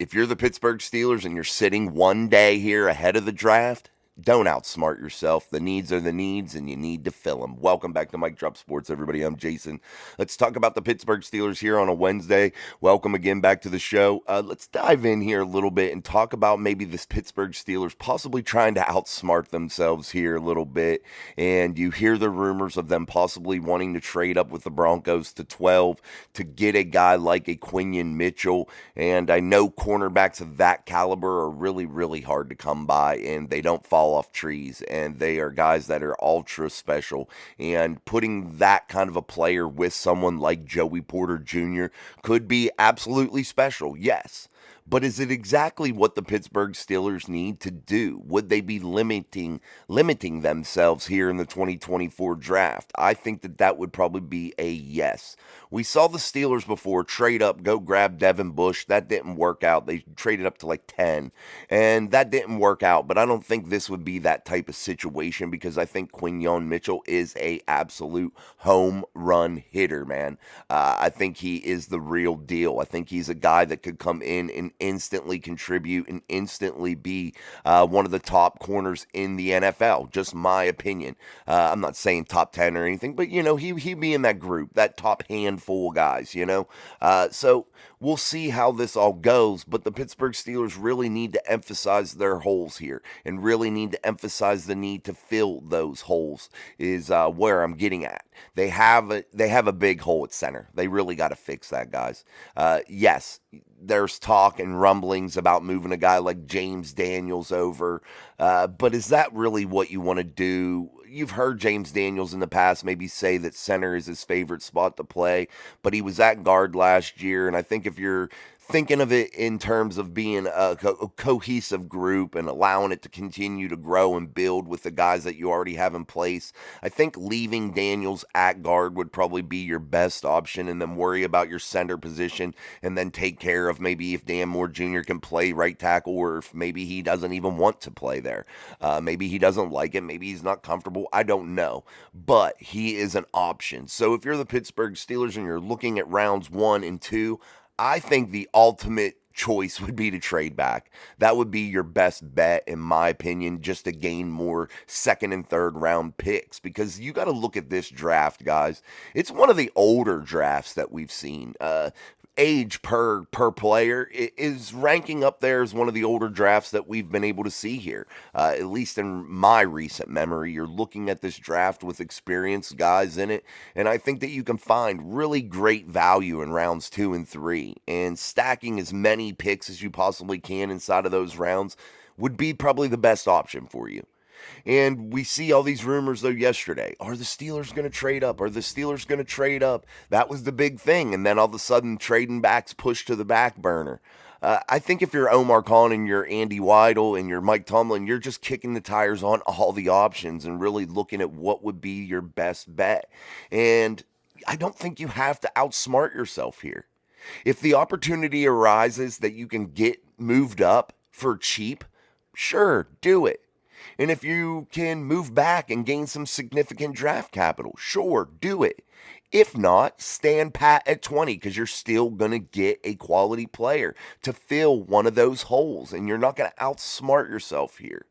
if you're the Pittsburgh Steelers and you're sitting one day here ahead of the draft, don't outsmart yourself. The needs are the needs, and you need to fill them. Welcome back to Mike Drop Sports, everybody. I'm Jason. Let's talk about the Pittsburgh Steelers here on a Wednesday. Welcome again back to the show. Let's dive in here a little bit and talk about maybe this Pittsburgh Steelers possibly trying to outsmart themselves here a little bit. And you hear the rumors of them possibly wanting to trade up with the Broncos to 12 to get a guy like a Quinion Mitchell. And I know cornerbacks of that caliber are really, really hard to come by, and they don't fall off trees, and they are guys that are ultra special. And putting that kind of a player with someone like Joey Porter Jr. could be absolutely special, yes. But is it exactly what the Pittsburgh Steelers need to do? Would they be limiting themselves here in the 2024 draft? I think that would probably be a yes. We saw the Steelers before trade up, go grab Devin Bush. That didn't work out. They traded up to like 10, and that didn't work out. But I don't think this would be that type of situation, because I think Quinion Mitchell is a absolute home run hitter, man. I think he is the real deal. I think he's a guy that could come in and instantly contribute and instantly be one of the top corners in the NFL. Just my opinion. I'm not saying top 10 or anything, but, he'd be in that group, that top handful of guys, So we'll see how this all goes, but the Pittsburgh Steelers really need to emphasize their holes here and really need to emphasize the need to fill those holes is where I'm getting at. They have a big hole at center. They really got to fix that, guys. Yes, there's talk and rumblings about moving a guy like James Daniels over, but is that really what you want to do? You've heard James Daniels in the past maybe say that center is his favorite spot to play, but he was at guard last year, and I think if you're thinking of it in terms of being a cohesive group and allowing it to continue to grow and build with the guys that you already have in place, I think leaving Daniels at guard would probably be your best option, and then worry about your center position and then take care of maybe if Dan Moore Jr. can play right tackle, or if maybe he doesn't even want to play there. Maybe he doesn't like it. Maybe he's not comfortable. I don't know. But he is an option. So if you're the Pittsburgh Steelers and you're looking at rounds 1 and 2, I think the ultimate choice would be to trade back. That would be your best bet, in my opinion, just to gain more second and third round picks, because you got to look at this draft, guys. It's one of the older drafts that we've seen. Age per player is ranking up there as one of the older drafts that we've been able to see here. At least in my recent memory, you're looking at this draft with experienced guys in it, and I think that you can find really great value in rounds 2 and 3, and stacking as many picks as you possibly can inside of those rounds would be probably the best option for you. And we see all these rumors, though, yesterday. Are the Steelers going to trade up? Are the Steelers going to trade up? That was the big thing. And then all of a sudden, trading back's pushed to the back burner. I think if you're Omar Khan and you're Andy Weidel and you're Mike Tomlin, you're just kicking the tires on all the options and really looking at what would be your best bet. And I don't think you have to outsmart yourself here. If the opportunity arises that you can get moved up for cheap, sure, do it. And if you can move back and gain some significant draft capital, sure, do it. If not, stand pat at 20, because you're still going to get a quality player to fill one of those holes, and you're not going to outsmart yourself here.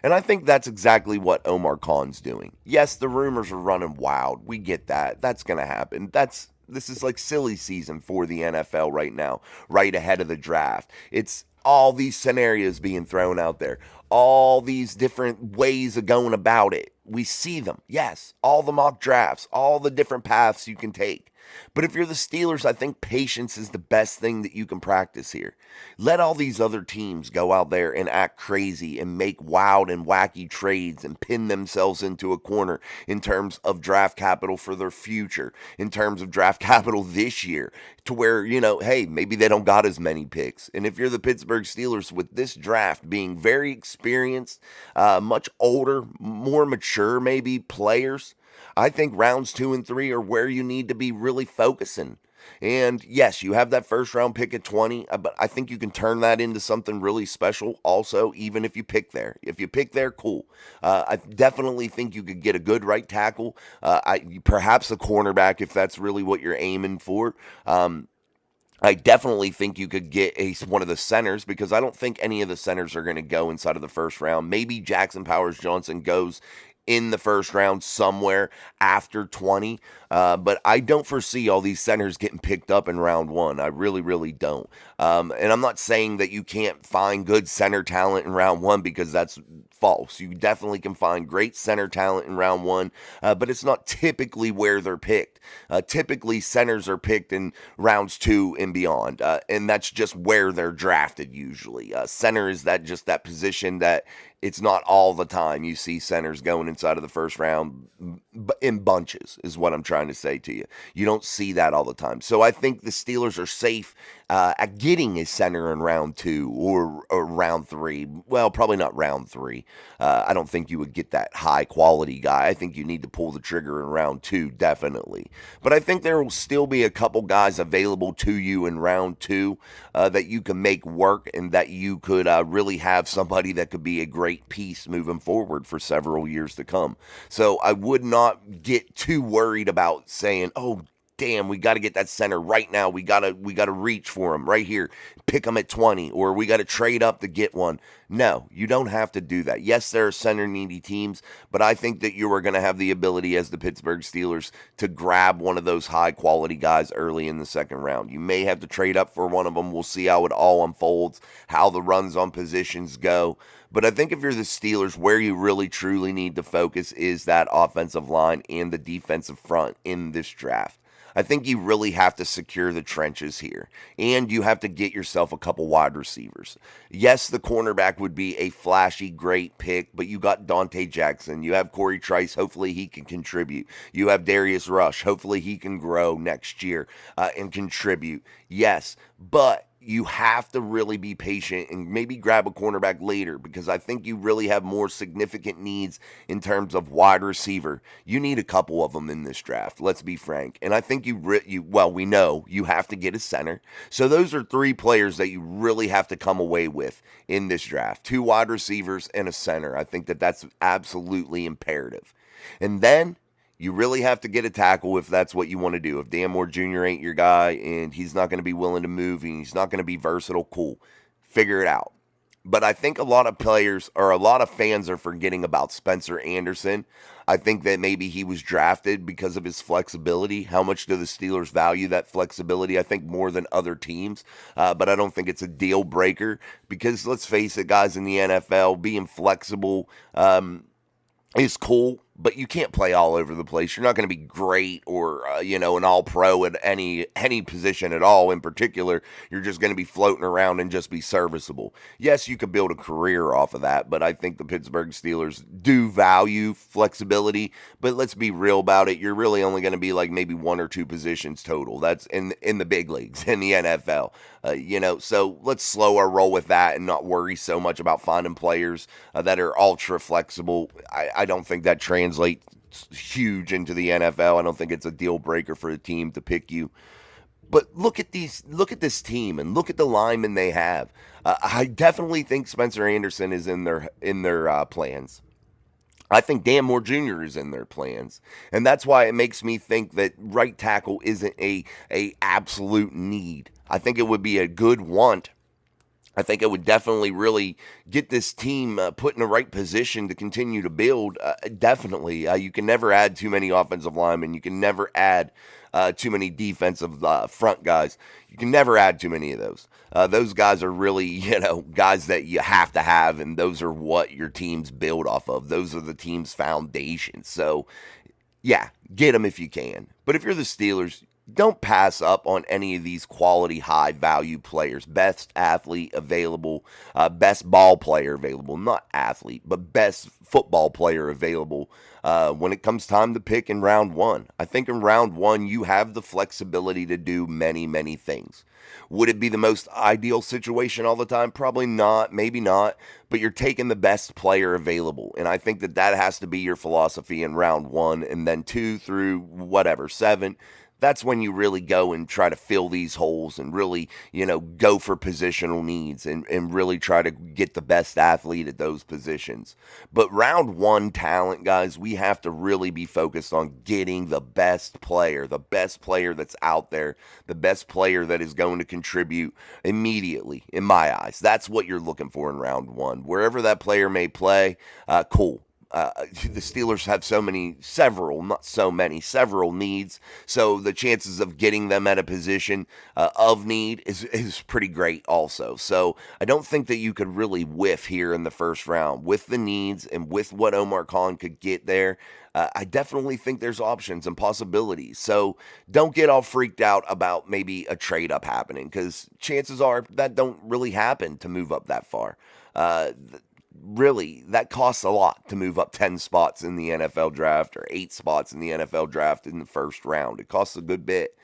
And I think that's exactly what Omar Khan's doing. Yes, the rumors are running wild. We get that. That's going to happen. This is like silly season for the NFL right now, right ahead of the draft. It's all these scenarios being thrown out there, all these different ways of going about it. We see them, yes, all the mock drafts, all the different paths you can take. But if you're the Steelers, I think patience is the best thing that you can practice here. Let all these other teams go out there and act crazy and make wild and wacky trades and pin themselves into a corner in terms of draft capital for their future, in terms of draft capital this year, to where, hey, maybe they don't got as many picks. And if you're the Pittsburgh Steelers, with this draft being very experienced, much older, more mature maybe players, I think rounds 2 and 3 are where you need to be really focusing. And yes, you have that first round pick at 20, but I think you can turn that into something really special also, even if you pick there. If you pick there, cool. I definitely think you could get a good right tackle, perhaps a cornerback if that's really what you're aiming for. I definitely think you could get one of the centers because I don't think any of the centers are going to go inside of the first round. Maybe Jackson Powers Johnson goes in the first round somewhere after 20. But I don't foresee all these centers getting picked up in round one. I really, really don't. And I'm not saying that you can't find good center talent in round one because that's false. You definitely can find great center talent in round one, but it's not typically where they're picked. Typically, centers are picked in rounds two and beyond, and that's just where they're drafted usually. Center is that position that it's not all the time you see centers going inside of the first round in bunches, is what I'm trying to say to you. You don't see that all the time. So I think the Steelers are safe at getting a center in round two or round three. Well, probably not round three. I don't think you would get that high quality guy. I think you need to pull the trigger in round two, definitely. But I think there will still be a couple guys available to you in round two that you can make work and that you could really have somebody that could be a great piece moving forward for several years to come. So I would not get too worried about saying, oh, damn, we got to get that center right now. We got to reach for him right here. Pick him at 20 or we got to trade up to get one. No, you don't have to do that. Yes, there are center needy teams, but I think that you are going to have the ability as the Pittsburgh Steelers to grab one of those high quality guys early in the second round. You may have to trade up for one of them. We'll see how it all unfolds, how the runs on positions go. But I think if you're the Steelers, where you really truly need to focus is that offensive line and the defensive front in this draft. I think you really have to secure the trenches here, and you have to get yourself a couple wide receivers. Yes, the cornerback would be a flashy, great pick, but you got Dante Jackson. You have Corey Trice. Hopefully, he can contribute. You have Darius Rush. Hopefully, he can grow next year and contribute. Yes, but you have to really be patient and maybe grab a cornerback later because I think you really have more significant needs in terms of wide receiver. You need a couple of them in this draft, let's be frank. And I think we know you have to get a center. So those are three players that you really have to come away with in this draft. Two wide receivers and a center. I think that that's absolutely imperative. And then you really have to get a tackle if that's what you want to do. If Dan Moore Jr. ain't your guy and he's not going to be willing to move and he's not going to be versatile, cool. Figure it out. But I think a lot of fans are forgetting about Spencer Anderson. I think that maybe he was drafted because of his flexibility. How much do the Steelers value that flexibility? I think more than other teams, but I don't think it's a deal breaker because let's face it, guys, in the NFL, being flexible is cool, but you can't play all over the place. You're not going to be great or, an all-pro at any position at all. In particular, you're just going to be floating around and just be serviceable. Yes, you could build a career off of that, but I think the Pittsburgh Steelers do value flexibility. But let's be real about it. You're really only going to be like maybe one or two positions total. That's in the big leagues, in the NFL. So let's slow our roll with that and not worry so much about finding players that are ultra flexible. I don't think that translates huge into the NFL. I don't think it's a deal breaker for a team to pick you. But look at this team and look at the linemen they have. I definitely think Spencer Anderson is in their plans. I think Dan Moore Jr. is in their plans. And that's why it makes me think that right tackle isn't a absolute need. I think it would be a good want. I think it would definitely really get this team put in the right position to continue to build. Definitely. You can never add too many offensive linemen. You can never add too many defensive front guys. You can never add too many of those. Those guys are really, guys that you have to have, and those are what your teams build off of. Those are the team's foundation. So, yeah, get them if you can. But if you're the Steelers, don't pass up on any of these quality, high-value players. Best athlete available, best ball player available. Not athlete, but best football player available when it comes time to pick in round one. I think in round one, you have the flexibility to do many, many things. Would it be the most ideal situation all the time? Probably not, maybe not, but you're taking the best player available. And I think that has to be your philosophy in round one, and then 2 through 7. that's when you really go and try to fill these holes and really, go for positional needs and really try to get the best athlete at those positions. But round one talent, guys, we have to really be focused on getting the best player that's out there, the best player that is going to contribute immediately, in my eyes. That's what you're looking for in round one. Wherever that player may play, cool. The Steelers have several needs. So the chances of getting them at a position of need is pretty great also. So I don't think that you could really whiff here in the first round with the needs and with what Omar Khan could get there. I definitely think there's options and possibilities. So don't get all freaked out about maybe a trade up happening, because chances are that don't really happen to move up that far. Really, that costs a lot to move up 10 spots in the NFL draft, or 8 spots in the NFL draft in the first round. It costs a good bit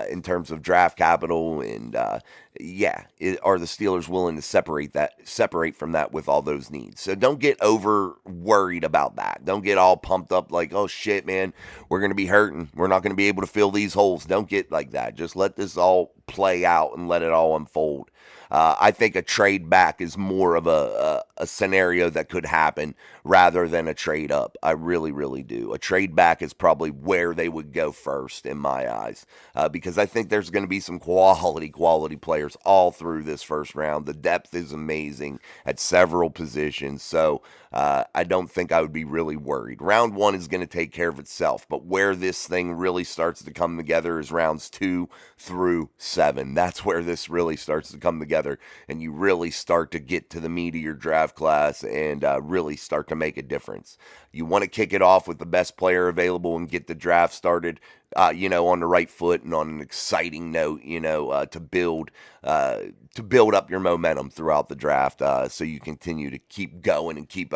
in terms of draft capital. And are the Steelers willing to separate from that with all those needs? So don't get over worried about that. Don't get all pumped up like, oh shit, man, we're going to be hurting. We're not going to be able to fill these holes. Don't get like that. Just let this all play out and let it all unfold. I think a trade back is more of a scenario that could happen rather than a trade up. I really, really do. A trade back is probably where they would go first in my eyes, because I think there's going to be some quality players all through this first round. The depth is amazing at several positions, so I don't think I would be really worried. Round one is going to take care of itself, but where this thing really starts to come together is rounds 2 through 7. That's where this really starts to come together, and you really start to get to the meat of your draft class and really start to make a difference. You want to kick it off with the best player available and get the draft started, on the right foot and on an exciting note, to build up your momentum throughout the draft, so you continue to keep going and keep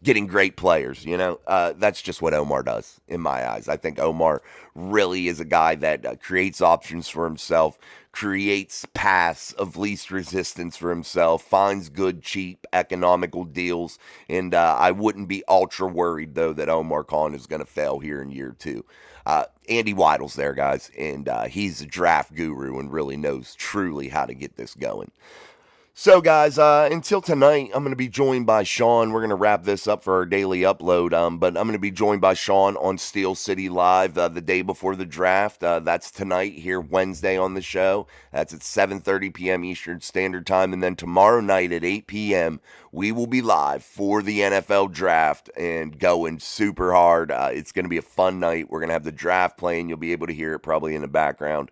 getting great players. That's just what Omar does in my eyes. I think Omar really is a guy that creates options for himself, creates paths of least resistance for himself, finds good, cheap, economical deals, and I wouldn't be ultra worried, though, that Omar Khan is going to fail here in year 2. Andy Weidl's there, guys, and he's a draft guru and really knows truly how to get this going. So, guys, until tonight, I'm going to be joined by Sean. We're going to wrap this up for our daily upload, but I'm going to be joined by Sean on Steel City Live the day before the draft. That's tonight here, Wednesday on the show. That's at 7:30 p.m. Eastern Standard Time. And then tomorrow night at 8 p.m., we will be live for the NFL draft and going super hard. It's going to be a fun night. We're going to have the draft playing. You'll be able to hear it probably in the background.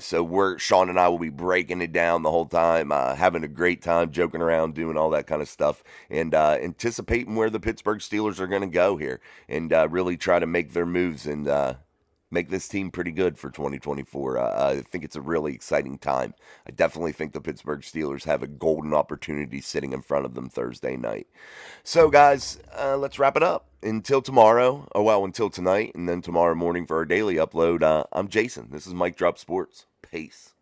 So Sean and I will be breaking it down the whole time, having a great time, joking around, doing all that kind of stuff, and anticipating where the Pittsburgh Steelers are going to go here, and really try to make their moves and make this team pretty good for 2024. I think it's a really exciting time. I definitely think the Pittsburgh Steelers have a golden opportunity sitting in front of them Thursday night. So, guys, let's wrap it up. Until tomorrow, until tonight, and then tomorrow morning for our daily upload, I'm Jason. This is Mike Drop Sports. Peace.